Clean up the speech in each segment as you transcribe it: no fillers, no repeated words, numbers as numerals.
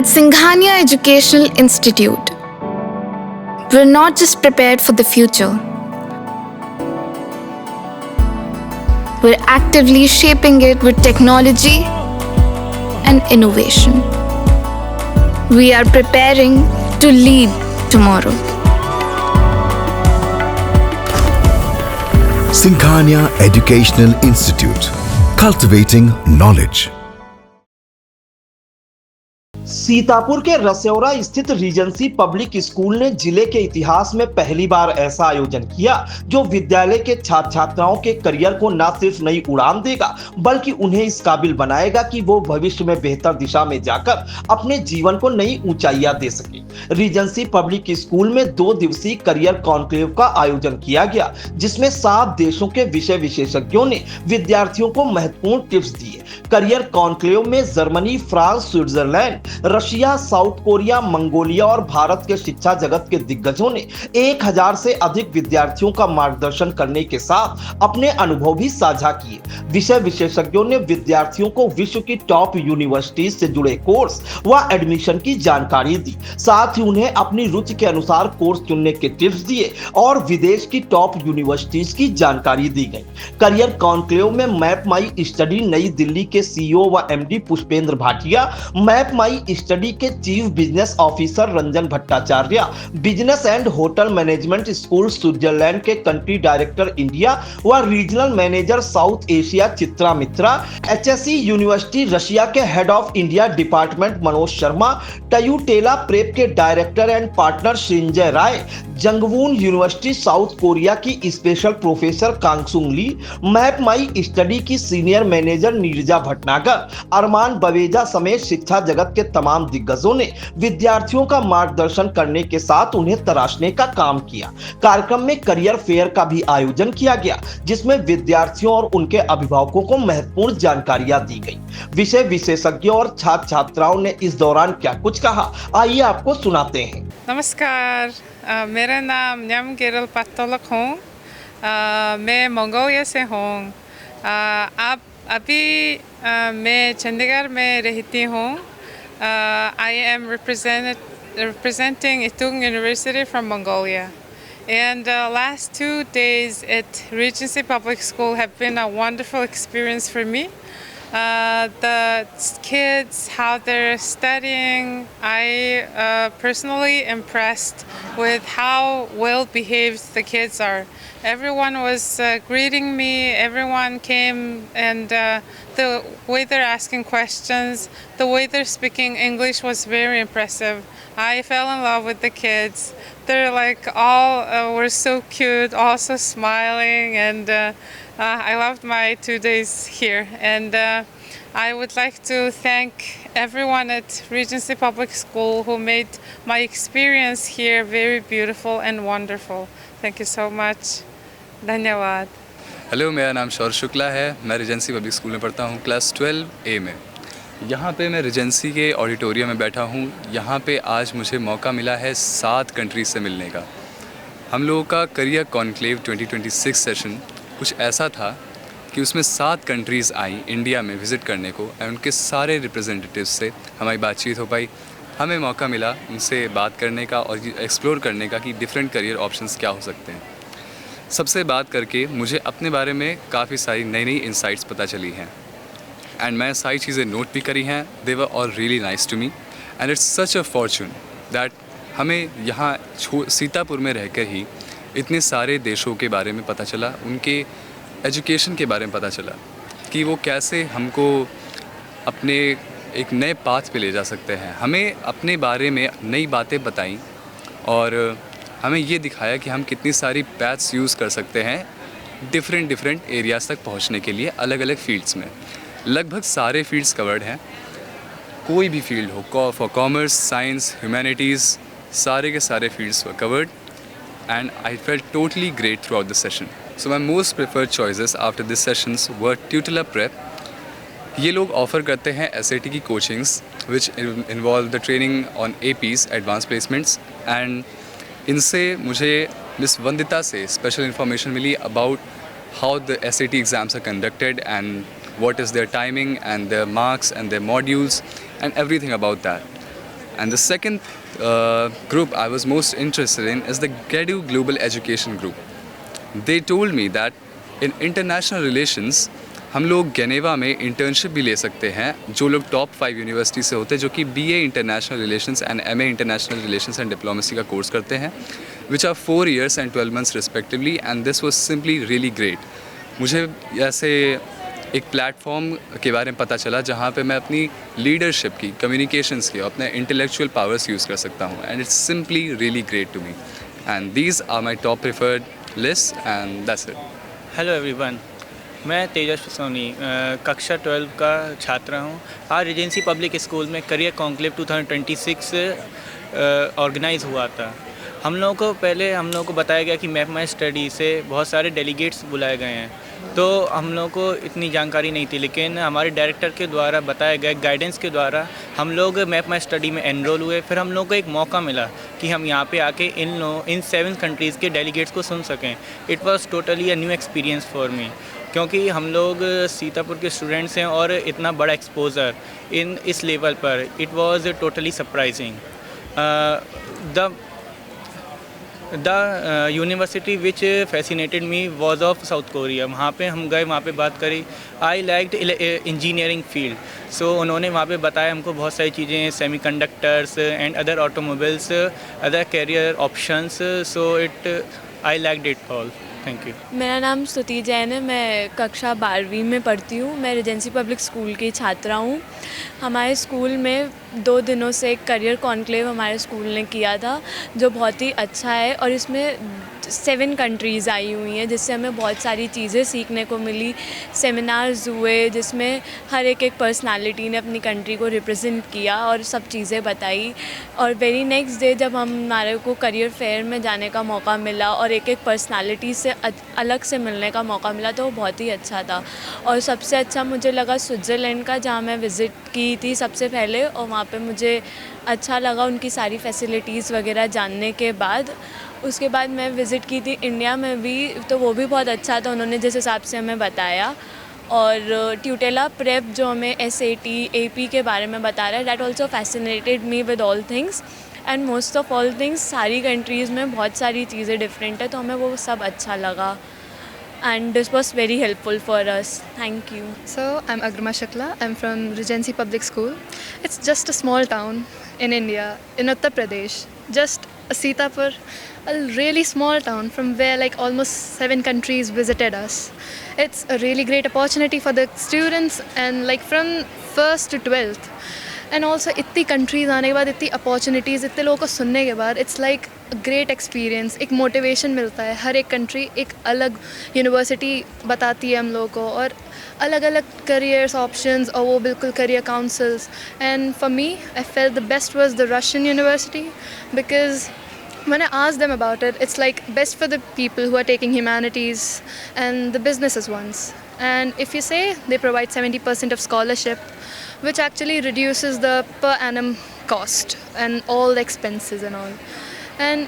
At Singhania Educational Institute, we're not just prepared for the future, we're actively shaping it with technology and innovation. We are preparing to lead tomorrow. Singhania Educational Institute, cultivating knowledge. Sitapur के रसेौरा स्थित Regency Public school ने जिले के इतिहास में पहली बार ऐसा आयोजन किया जो विद्यालय के छात्र छात्राओं के करियर को न सिर्फ नई उड़ान देगा बल्कि उन्हें इस काबिल बनाएगा कि वो भविष्य में बेहतर दिशा में जाकर अपने जीवन को नई ऊंचाइयां दे सके। रीजेंसी पब्लिक स्कूल में 2 दिवसीय करियर कॉन्क्लेव का आयोजन किया गया, जिसमें 7 देशों के विषय विशेषज्ञों ने विद्यार्थियों को महत्वपूर्ण टिप्स दिए। करियर कॉन्क्लेव में Germany, France, Switzerland, Russia, south Korea, Mongolia और भारत के शिक्षा जगत के दिग्गजों ने 1000 से अधिक विद्यार्थियों का मार्गदर्शन करने के साथ अपने अनुभव भी साझा किए। विषय विशेषज्ञों ने विद्यार्थियों को विश्व की टॉप यूनिवर्सिटीज से जुड़े कोर्स व एडमिशन की जानकारी दी, साथ ही उन्हें अपनी रुचि के अनुसार कोर्स चुनने के टिप्स दिए और विदेश की टॉप यूनिवर्सिटीज की जानकारी दी गई। करियर कॉन्क्लेव में मैप माई स्टडी नई दिल्ली के सीईओ व MD Pushpendra Bhatia, map my study के chief business officer Ranjan Bhattacharya, business and hotel management school Switzerland के कंट्री डायरेक्टर इंडिया व regional manager South Asia Chitra Mitra, HSC university Russia के head of India department Manoj Sharma, Tutela prep के director and partner Shrinjay Rai, Jungwoon university South Korea की special professor कांगसुंग Lee, map my study की senior manager Neerja Bhatnagar, अरमान बवेजा समेत शिक्षा जगत के तमाम दिग्गजों ने विद्यार्थियों का मार्गदर्शन करने के साथ उन्हें तराशने का काम किया। कार्यक्रम में करियर फेयर का भी आयोजन किया गया, जिसमें विद्यार्थियों और उनके अभिभावकों को महत्वपूर्ण जानकारियां दी गई। विषय विशेषज्ञों और छात्र छात्राओं ने इस दौरान क्या कुछ कहा, आइए आपको सुनाते हैं। नमस्कार, मेरा नाम न्याम गेरल पातोलक हूँ। मैं मंगोलिया से हूँ। आप अभी मैं चंडीगढ़ में रहती हूँ। I am representing Itung University from Mongolia. And last 2 days at Regency Public School have been a wonderful experience for me. The kids, how they're studying, I personally impressed with how well behaved the kids are. Everyone was greeting me, everyone came, and the way they're asking questions, the way they're speaking English was very impressive. I fell in love with the kids. They're like all were so cute, also smiling, and I loved my 2 days here. And I would like to thank everyone at Regency Public School who made my experience here very beautiful and wonderful. Thank you so much. धन्यवाद। Hello, मेरा नाम शौर्य शुक्ला है। मैं Regency public School में पढ़ता हूँ, class 12A में। यहाँ पे मैं रिजेंसी के ऑडिटोरियम में बैठा हूँ। यहाँ पे आज मुझे मौका मिला है 7 कंट्रीज से मिलने का। हम लोगों का करियर कॉन्क्लेव 2026 सेशन कुछ ऐसा था कि उसमें 7 कंट्रीज़ आई इंडिया में विज़िट करने को, और उनके सारे रिप्रेजेंटेटिव्स से हमारी बातचीत हो पाई। हमें मौका मिला उनसे बात करने का और एक्सप्लोर करने का कि डिफरेंट करियर ऑप्शंस क्या हो सकते हैं। सबसे बात करके मुझे अपने बारे में काफ़ी सारी नई नई इंसाइट्स पता चली हैं, एंड मैं सारी चीज़ें नोट भी करी हैं। They were all really nice to me, and it's such a fortune that हमें यहाँ सीतापुर में रहकर ही इतने सारे देशों के बारे में पता चला, उनके एजुकेशन के बारे में पता चला कि वो कैसे हमको अपने एक नए पाथ पे ले जा सकते हैं। हमें अपने बारे में नई बातें बताई और हमें ये दिखाया कि हम कितनी सारी पैथ्स यूज़ कर सकते हैं डिफरेंट एरियाज़ तक पहुंचने के लिए, अलग अलग फील्ड्स में। लगभग सारे फील्ड्स कवर्ड हैं, कोई भी फील्ड हो, फॉर कॉमर्स, साइंस, ह्यूमैनिटीज़, सारे के सारे fields were covered, and I felt totally great throughout the session. So my most preferred choices after this sessions were Tutela prep. ये लोग ऑफ़र करते हैं SAT की coachings which involve the training on APs, advance placements, and इनसे मुझे miss Vandita से स्पेशल information मिली about how the SAT exams are conducted and what is their timing and their marks and their modules and everything about that. And the second group I was most interested in is the GEDU Global Education Group. They told me that in international relations हम लोग गेनेवा में internship भी ले सकते हैं जो लोग top 5 university से होते हैं, जो कि BA international relations and MA international relations and diplomacy का कोर्स करते हैं, which are 4 years and 12 months respectively. And this was simply really great. मुझे ऐसे एक प्लेटफॉर्म के बारे में पता चला जहाँ पे मैं अपनी लीडरशिप की, कम्युनिकेशंस की, अपने इंटेलेक्चुअल पावर्स यूज़ कर सकता हूँ. And it's simply really great to me. And these are my top preferred list and that's it. Hello everyone, मैं तेजस्वी सोनी कक्षा 12 का छात्र हूँ. आज रीजेंसी पब्लिक स्कूल में करियर कॉन्क्लेव 2026 ऑर्गेनाइज़ हुआ था. हम लोगों को बताया गया कि मैप माई स्टडी से बहुत सारे डेलीगेट्स बुलाए गए हैं, तो हम लोगों को इतनी जानकारी नहीं थी, लेकिन हमारे डायरेक्टर के द्वारा बताया गया गाइडेंस के द्वारा हम लोग मैप माई स्टडी में एनरोल हुए. फिर हम लोग को एक मौका मिला कि हम यहाँ पे आके इन 7 कंट्रीज़ के डेलीगेट्स को सुन सकें. It was totally a new experience for me, क्योंकि हम लोग सीतापुर के स्टूडेंट्स हैं और इतना बड़ा एक्सपोजर इस लेवल पर, it was totally surprising. The university which fascinated me was of South Korea. वहाँ पे हम गए, वहाँ पे बात करी. I liked engineering field. So उन्होंने वहाँ पे बताया हमको बहुत सारी चीज़ें, semiconductors and other automobiles, other career options. So I liked it all. Thank you. मेरा नाम स्तुति जैन है. मैं कक्षा 12वीं में पढ़ती हूँ. मैं रीजेंसी पब्लिक स्कूल की छात्रा हूँ. हमारे स्कूल में 2 दिनों से एक करियर कॉन्क्लेव हमारे स्कूल ने किया था, जो बहुत ही अच्छा है. और इसमें 7 कंट्रीज़ आई हुई हैं, जिससे हमें बहुत सारी चीज़ें सीखने को मिली. सेमिनार्स हुए जिसमें हर एक पर्सनालिटी ने अपनी कंट्री को रिप्रेजेंट किया और सब चीज़ें बताई. और वेरी नेक्स्ट डे जब हमारे को करियर फेयर में जाने का मौका मिला और एक पर्सनालिटी से अलग से मिलने का मौका मिला, तो वो बहुत ही अच्छा था. और सबसे अच्छा मुझे लगा स्विट्ज़रलैंड का, जहाँ मैं विज़िट की थी सबसे पहले, और वहाँ पे मुझे अच्छा लगा उनकी सारी फैसिलिटीज़ वगैरह जानने के बाद. उसके बाद मैं विज़िट की थी इंडिया में भी, तो वो भी बहुत अच्छा था, उन्होंने जिस हिसाब से हमें बताया. और ट्यूटेला प्रेप जो हमें SAT AP के बारे में बता रहा है, that also fascinated me with all things. And most of all things, सारी कंट्रीज़ में बहुत सारी चीज़ें डिफरेंट है, तो हमें वो सब अच्छा लगा. And this was very helpful for us. Thank you. So, I'm Agrima Shukla. I'm from Regency Public School. It's just a small town in India, in Uttar Pradesh. Just Sitapur, a really small town from where like almost 7 countries visited us. It's a really great opportunity for the students and like from 1st to 12th. And also इतनी countries आने के बाद, इतनी opportunities, इतने लोगों को सुनने के बाद, इट्स लाइक ग्रेट एक्सपीरियंस. एक मोटिवेशन मिलता है. हर एक कंट्री एक अलग यूनिवर्सिटी बताती है हम लोगों को, और अलग अलग करियर्स ऑप्शंस, और वो बिल्कुल career councils. And for me I felt the best was the Russian university, because when I asked them about it, it's like best for the people who are taking humanities and the businesses ones. And if you say they provide 70% of scholarship, which actually reduces the per annum cost and all the expenses and all. And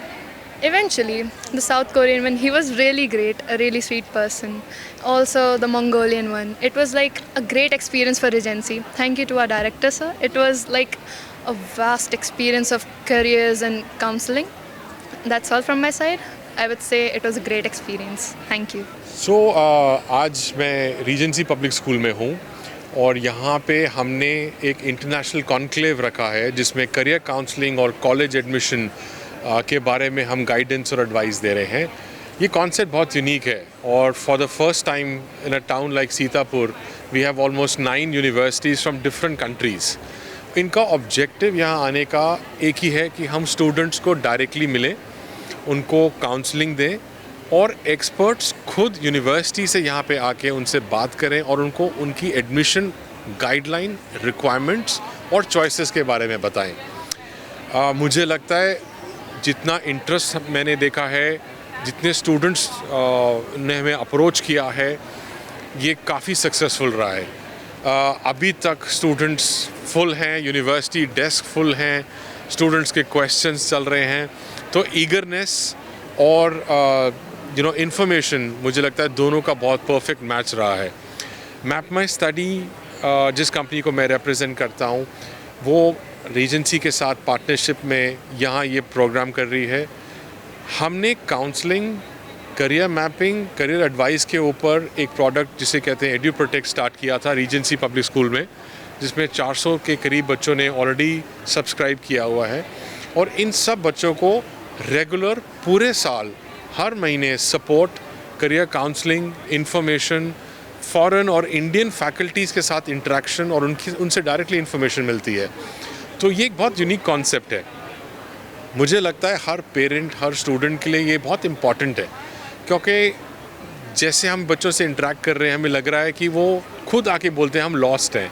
eventually the South Korean one, he was really great, a really sweet person. Also the Mongolian one, it was like a great experience for Regency. Thank you to our director, sir. It was like a vast experience of careers and counseling. That's all from my side. I would say it was a great experience. Thank you. So आज मैं Regency Public School में हूँ, और यहाँ पे हमने एक international conclave रखा है जिसमें करियर काउंसलिंग और कॉलेज एडमिशन के बारे में हम गाइडेंस और एडवाइस दे रहे हैं. ये कॉन्सेप्ट बहुत यूनिक है, और for the first time in a town like Sitapur we have almost 9 universities from different countries. इनका ऑब्जेक्टिव यहाँ आने का एक ही है कि हम स्टूडेंट्स को डायरेक्टली मिलें, उनको काउंसलिंग दें, और एक्सपर्ट्स खुद यूनिवर्सिटी से यहाँ पे आके उनसे बात करें और उनको उनकी एडमिशन गाइडलाइन, रिक्वायरमेंट्स और चॉइसेस के बारे में बताएं. मुझे लगता है जितना इंटरेस्ट मैंने देखा है, जितने स्टूडेंट्स ने हमें अप्रोच किया है, ये काफ़ी सक्सेसफुल रहा है. अभी तक स्टूडेंट्स फुल हैं, यूनिवर्सिटी डेस्क फुल हैं, स्टूडेंट्स के क्वेश्चंस चल रहे हैं. तो ईगरनेस और इन्फॉर्मेशन, मुझे लगता है दोनों का बहुत परफेक्ट मैच रहा है. मैप माई स्टडी जिस कंपनी को मैं रिप्रेजेंट करता हूँ, वो रीजेंसी के साथ पार्टनरशिप में यहाँ ये प्रोग्राम कर रही है। हमने counselling, career mapping, career advice के ऊपर एक प्रोडक्ट जिसे कहते हैं एड्यू प्रोटेक्ट स्टार्ट किया था रीजेंसी पब्लिक स्कूल में, जिसमें 400 के करीब बच्चों ने ऑलरेडी सब्सक्राइब किया हुआ है। और इन सब बच्चों को रेगुलर पूरे साल हर महीने support, career counselling, information, foreign और इंडियन फैकल्टीज़ के साथ इंटरेक्शन और उनसे डायरेक्टली इन्फॉर्मेशन मिलती है। तो ये एक बहुत यूनिक कॉन्सेप्ट है। मुझे लगता है हर पेरेंट, हर स्टूडेंट के लिए ये बहुत इम्पॉर्टेंट है, क्योंकि जैसे हम बच्चों से इंटरेक्ट कर रहे हैं, हमें लग रहा है कि वो खुद आके बोलते हैं हम लॉस्ट हैं,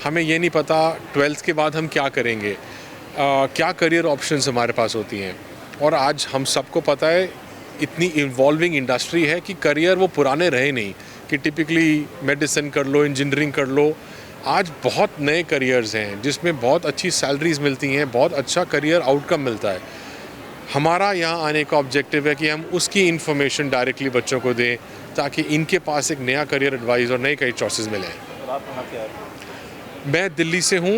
हमें ये नहीं पता 12th के बाद हम क्या करेंगे, क्या करियर ऑप्शंस हमारे पास होती हैं। और आज हम सबको पता है इतनी इवॉल्विंग इंडस्ट्री है कि करियर वो पुराने रहे नहीं कि टिपिकली मेडिसिन कर लो, इंजीनियरिंग कर लो। आज बहुत नए करियर्स हैं जिसमें बहुत अच्छी सैलरीज मिलती हैं, बहुत अच्छा करियर आउटकम मिलता है। हमारा यहाँ आने का ऑब्जेक्टिव है कि हम उसकी इन्फॉर्मेशन डायरेक्टली बच्चों को दें ताकि इनके पास एक नया करियर एडवाइस और नए करियर चॉइसेस मिलें। मैं दिल्ली से हूँ,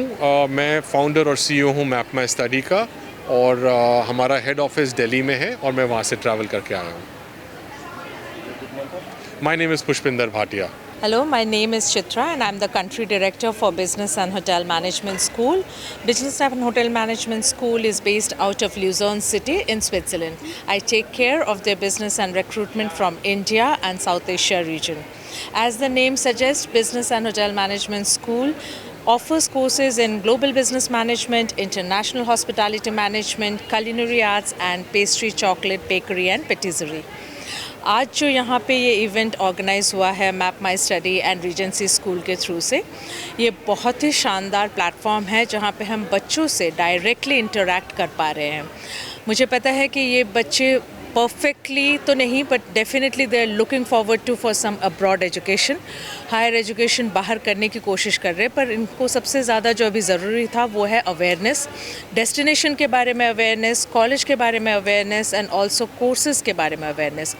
मैं फाउंडर और CEO हूँ मैप माई स्टडी का, और हमारा हेड ऑफिस दिल्ली में है और मैं वहाँ से ट्रैवल करके आया हूँ। My name is Pushpinder Bhatia. Hello, my name is Chitra and I'm the Country Director for Business and Hotel Management School. Business and Hotel Management School is based out of Luzern City in Switzerland. I take care of their business and recruitment from India and South Asia region. As the name suggests, Business and Hotel Management School offers courses in global business management, international hospitality management, culinary arts and pastry, chocolate, bakery and patisserie. आज जो यहाँ पे ये event organise हुआ है map my study and Regency school के through से, ये बहुत ही शानदार प्लेटफॉर्म है जहाँ पे हम बच्चों से डायरेक्टली इंटरेक्ट कर पा रहे हैं। मुझे पता है कि ये बच्चे परफेक्टली तो नहीं, but definitely they are looking forward to for some abroad education, higher education बाहर करने की कोशिश कर रहे हैं। पर इनको सबसे ज़्यादा जो अभी ज़रूरी था वो है अवेयरनेस, डेस्टिनेशन के बारे में अवेयरनेस, कॉलेज के बारे में अवेयरनेस एंड ऑल्सो कोर्सेज़ के बारे में अवेयरनेस।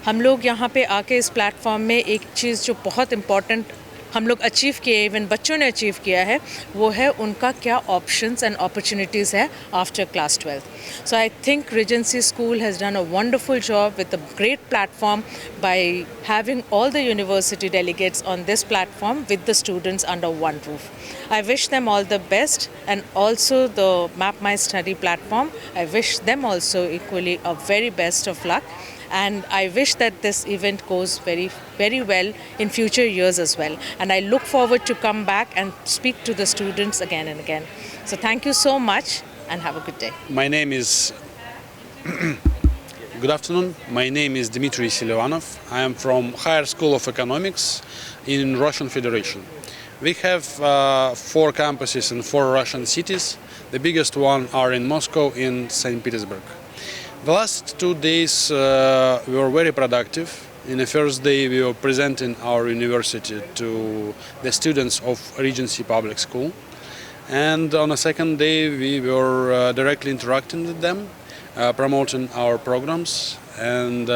हम लोग यहाँ पे आके इस प्लेटफॉर्म में एक चीज़ जो बहुत इम्पॉर्टेंट हम लोग अचीव किए, इवन बच्चों ने अचीव किया है, वो है उनका क्या ऑप्शंस एंड अपॉर्चुनिटीज़ है after class 12th। So I think Regency school has done a wonderful job with a great platform by having all the university delegates on this platform with the students under one roof. I wish them all the best, and also the Map My Study platform, I wish them also equally a very best of luck, and I wish that this event goes very, very well in future years as well, and I look forward to come back and speak to the students again and again. So thank you so much and have a good day. My name is Good afternoon. My name is Dmitry Silovanov. I am from Higher School of Economics in Russian Federation. We have 4 campuses in 4 Russian cities. The biggest one are in Moscow and St. Petersburg. The last 2 days we were very productive. In the first day we were presenting our university to the students of Regency Public School. And on the second day we were directly interacting with them, promoting our programs and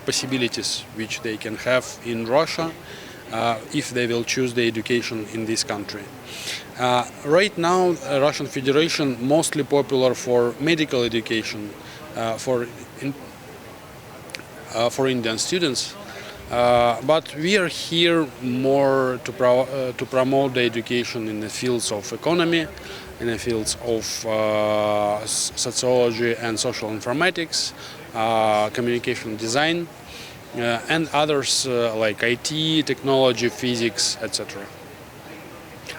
possibilities which they can have in Russia if they will choose the education in this country. Right now, Russian Federation mostly popular for medical education for Indian students, but we are here more to promote the education in the fields of economy, in the fields of sociology and social informatics, communication design, and others like IT, technology, physics, etc.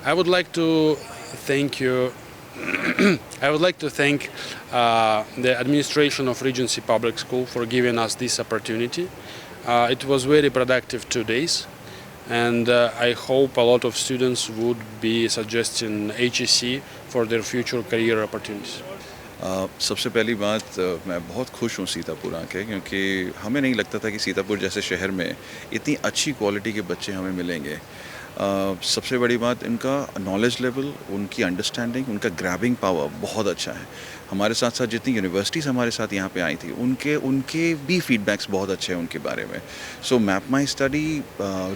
I would like to thank you. I would like to thank the administration of Regency Public School for giving us this opportunity. It was very productive 2 days, and I hope a lot of students would be suggesting HEC for their future career opportunities. सबसे पहली बात, मैं बहुत खुश हूँ सीतापुर आके, क्योंकि हमें नहीं लगता था कि सीतापुर जैसे शहर में इतनी अच्छी क्वालिटी के बच्चे हमें मिलेंगे। सबसे बड़ी बात इनका नॉलेज लेवल, उनकी अंडरस्टैंडिंग, उनका ग्रैबिंग पावर बहुत अच्छा है। हमारे साथ साथ जितनी यूनिवर्सिटीज़ हमारे साथ यहाँ पे आई थी उनके भी फीडबैक्स बहुत अच्छे हैं उनके बारे में। So map my study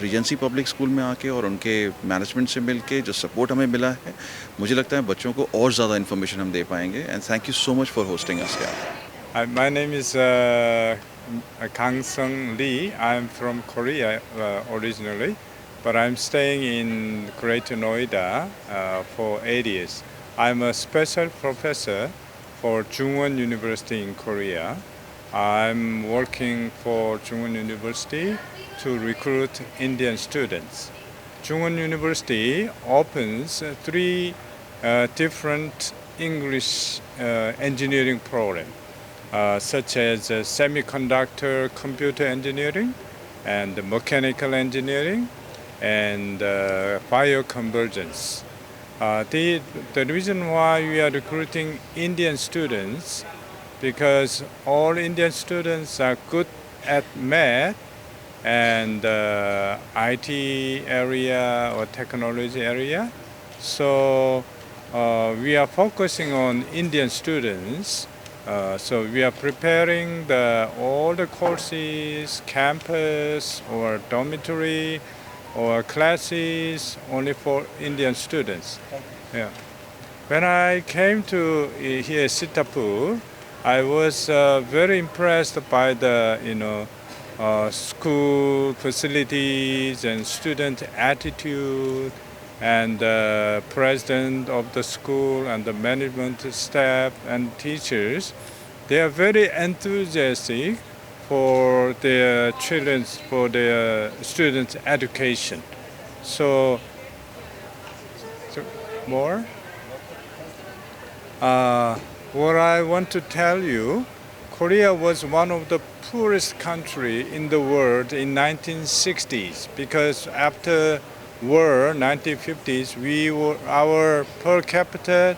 Regency Public School में आके और उनके मैनेजमेंट से मिल के जो सपोर्ट हमें मिला है, मुझे लगता है बच्चों को और ज़्यादा इन्फॉर्मेशन हम दे पाएंगे। And thank you so much for hosting us here. My name is Kang Sung Lee. I am from Korea originally, but I'm staying in Greater Noida for 8 years. I'm a special professor for Chungwon University in Korea. I'm working for Chungwon University to recruit Indian students. Chungwon University opens 3 different English engineering programs. Such as semiconductor computer engineering and mechanical engineering and bioconvergence. The reason why we are recruiting Indian students, because all Indian students are good at math and IT area or technology area. So we are focusing on Indian students. So we are preparing all the courses, campus or dormitory or classes only for Indian students. Yeah. When I came to here Sitapur, I was very impressed by the school facilities and student attitude, and the president of the school and the management staff and teachers. They are very enthusiastic for their children's, for their students' education. So more. What I want to tell you, Korea was one of the poorest country in the world in 1960s, because after war, 1950s, our per capita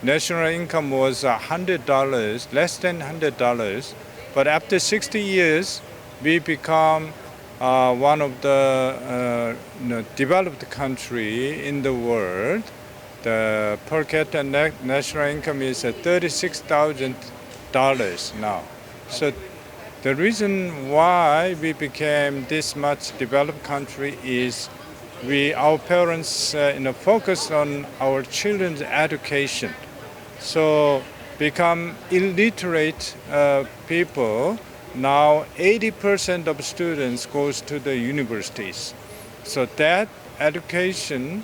national income was $100, less than $100. But after 60 years, we become one of the developed country in the world. The per capita national income is $36,000 now. So the reason why we became this much developed country is our parents focus on our children's education. So become illiterate people. Now 80% of students goes to the universities. So that education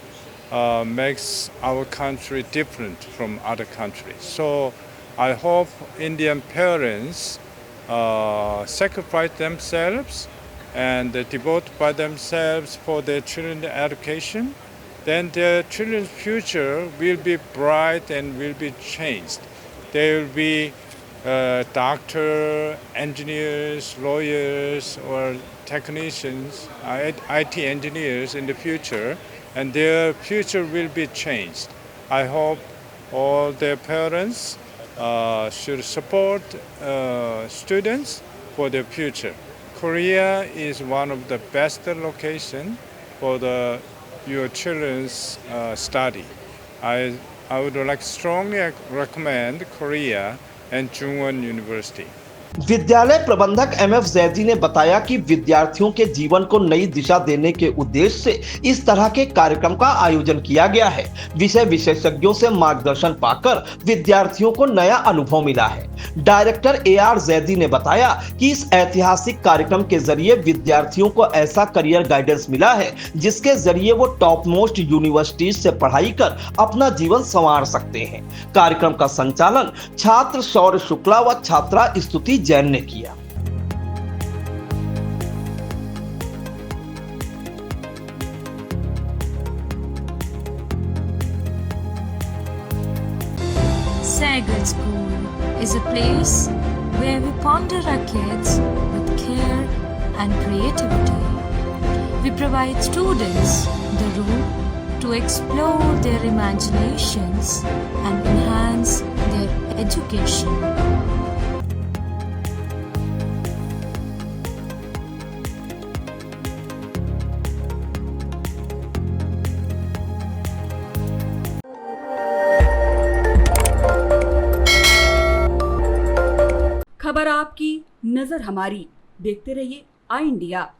makes our country different from other countries. So I hope Indian parents sacrifice themselves and devote by themselves for their children's education. Then their children's future will be bright and will be changed. They will be doctors, engineers, lawyers, or technicians, IT engineers in the future, and their future will be changed. I hope all their parents should support students for their future. Korea is one of the best location for your children's study. I would like strongly recommend Korea and Chungwon University. विद्यालय प्रबंधक MF Zaidi ने बताया कि विद्यार्थियों के जीवन को नई दिशा देने के उद्देश्य से इस तरह के कार्यक्रम का आयोजन किया गया है। विषय विशेषज्ञों से मार्गदर्शन पाकर विद्यार्थियों को नया अनुभव मिला है। डायरेक्टर AR जैदी ने बताया कि इस ऐतिहासिक कार्यक्रम के जरिए विद्यार्थियों को ऐसा करियर गाइडेंस मिला है जिसके जरिए वो टॉप मोस्ट यूनिवर्सिटीज से पढ़ाई कर अपना जीवन संवार सकते हैं। कार्यक्रम का संचालन छात्र शौर्य शुक्ला व छात्रा स्तुति जैन ने किया। Sagar School is a place where we ponder our kids with care and creativity. We provide students the room to explore their imaginations and enhance their education. नज़र हमारी। देखते रहिए आई इंडिया।